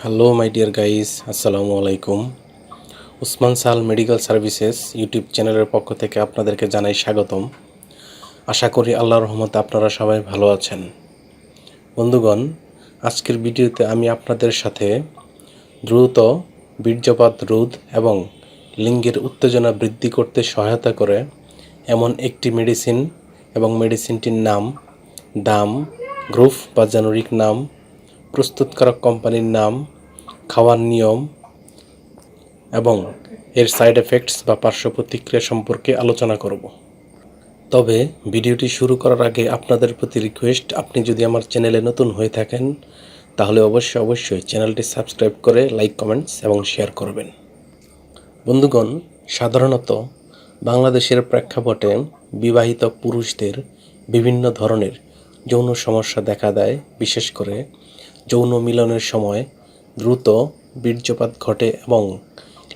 Hello my dear guys, আসসালামু আলাইকুম। উসমান সাল মেডিকেল সার্ভিসেস ইউটিউব চ্যানেলের পক্ষ থেকে আপনাদেরকে জানাই স্বাগতম। আশা করি আল্লাহর রহমতে আপনারা সবাই ভালো আছেন। বন্ধুগণ, আজকের ভিডিওতে আমি আপনাদের সাথে দ্রুত বীর্যপাত রোধ এবং লিঙ্গের উত্তেজনা বৃদ্ধি করতে সহায়তা করে এমন একটি মেডিসিন এবং মেডিসিনটির নাম, দাম, গ্রুপ বা জেনেরিক নাম, প্রস্তুতকারক কোম্পানির নাম, খাওয়ার নিয়ম এবং এর সাইড এফেক্টস বা পার্শ্ব প্রতিক্রিয়া সম্পর্কে আলোচনা করব। তবে ভিডিওটি শুরু করার আগে আপনাদের প্রতি রিকোয়েস্ট, আপনি যদি আমার চ্যানেলে নতুন হয়ে থাকেন তাহলে অবশ্যই চ্যানেলটি সাবস্ক্রাইব করে লাইক, কমেন্টস এবং শেয়ার করবেন। বন্ধুগণ, সাধারণত বাংলাদেশের প্রেক্ষাপটে বিবাহিত পুরুষদের বিভিন্ন ধরনের যৌন সমস্যা দেখা দেয়। বিশেষ করে যৌন মিলনের সময় দ্রুত বীর্যপাত ঘটে এবং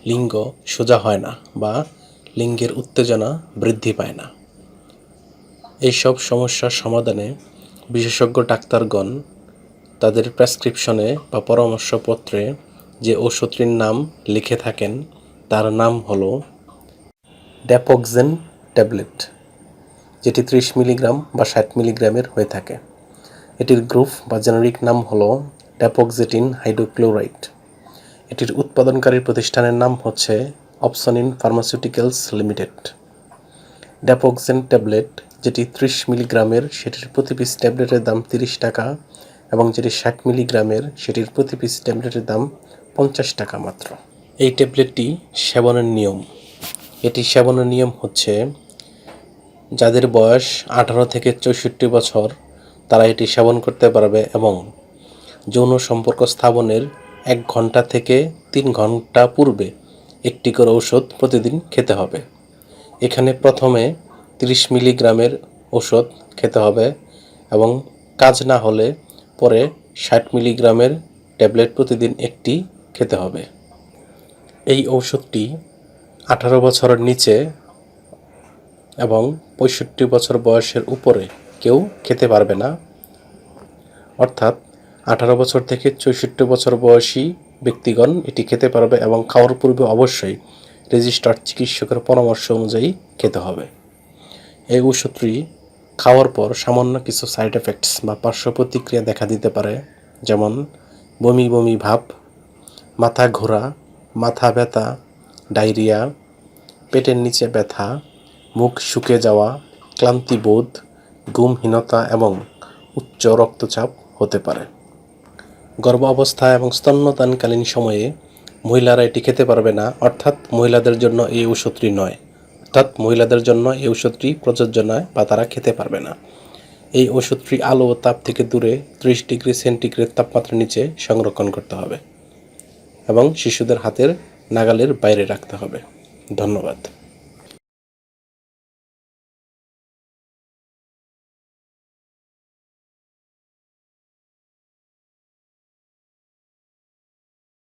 লিঙ্গ সোজা হয় না বা লিঙ্গের উত্তেজনা বৃদ্ধি পায় না। এইসব সমস্যার সমাধানে বিশেষজ্ঞ ডাক্তারগণ তাদের প্রেসক্রিপশনে বা পরামর্শপত্রে যে ওষুধটির নাম লিখে থাকেন তার নাম হলো ড্যাপোক্সেন ট্যাবলেট, যেটি 30 মিলিগ্রাম বা 60 মিলিগ্রামের হয়ে থাকে। এটির গ্রুপ বা জেনেরিক নাম হলো ড্যাপোক্সেটিন হাইড্রোক্লোরাইড। এটির উৎপাদনকারী প্রতিষ্ঠানের নাম হচ্ছে অপসনিন ফার্মাসিউটিক্যালস লিমিটেড। ড্যাপোক্সেন ট্যাবলেট যেটি 30 মিলিগ্রামের, সেটির প্রতি পিস ট্যাবলেটের দাম 30 টাকা এবং যেটি 60 মিলিগ্রামের, সেটির প্রতি পিস ট্যাবলেটের দাম 50 টাকা মাত্র। এই ট্যাবলেটটি সেবনের নিয়ম, এটি সেবনের নিয়ম হচ্ছে যাদের বয়স 18 থেকে 64 বছর তারা এটি সেবন করতে পারবে এবং যৌন সম্পর্ক স্থাপনের 1 ঘন্টা থেকে 3 ঘন্টা পূর্বে একটি করে ঔষধ প্রতিদিন খেতে হবে। এখানে প্রথমে 30 মিলিগ্রামের ওষুধ খেতে হবে এবং কাজ না হলে পরে 60 মিলিগ্রামের ট্যাবলেট প্রতিদিন একটি খেতে হবে। এই ঔষধটি 18 বছরের নিচে এবং 65 বছর বয়সের উপরে কেউ খেতে পারবে না। অর্থাৎ 18 বছর থেকে 64 বছর বয়সী ব্যক্তিগণ এটি খেতে পারবে এবং খাওয়ার পূর্বে অবশ্যই রেজিস্টার্ড চিকিৎসকের পরামর্শ অনুযায়ী খেতে হবে। এই ওষুধটি খাওয়ার পর সামান্য কিছু সাইড এফেক্টস বা পার্শ্ব প্রতিক্রিয়া দেখা দিতে পারে, যেমন বমি বমি ভাব, মাথা ঘোরা, মাথা ব্যথা, ডায়রিয়া, পেটের নিচে ব্যথা, মুখ শুকিয়ে যাওয়া, ক্লান্তিবোধ, ঘুমহীনতা এবং উচ্চ রক্তচাপ হতে পারে। গর্ভাবস্থা এবং স্তন্যদানকালীন সময়ে মহিলারা এটি খেতে পারবে না, অর্থাৎ মহিলাদের জন্য এই ওষুধটি নয়, প্রযোজ্য নয় বা তারা খেতে পারবে না। এই ওষুধটি আলো ও তাপ থেকে দূরে 30 ডিগ্রি সেন্টিগ্রেড তাপমাত্রার নিচে সংরক্ষণ করতে হবে এবং শিশুদের হাতের নাগালের বাইরে রাখতে হবে। ধন্যবাদ।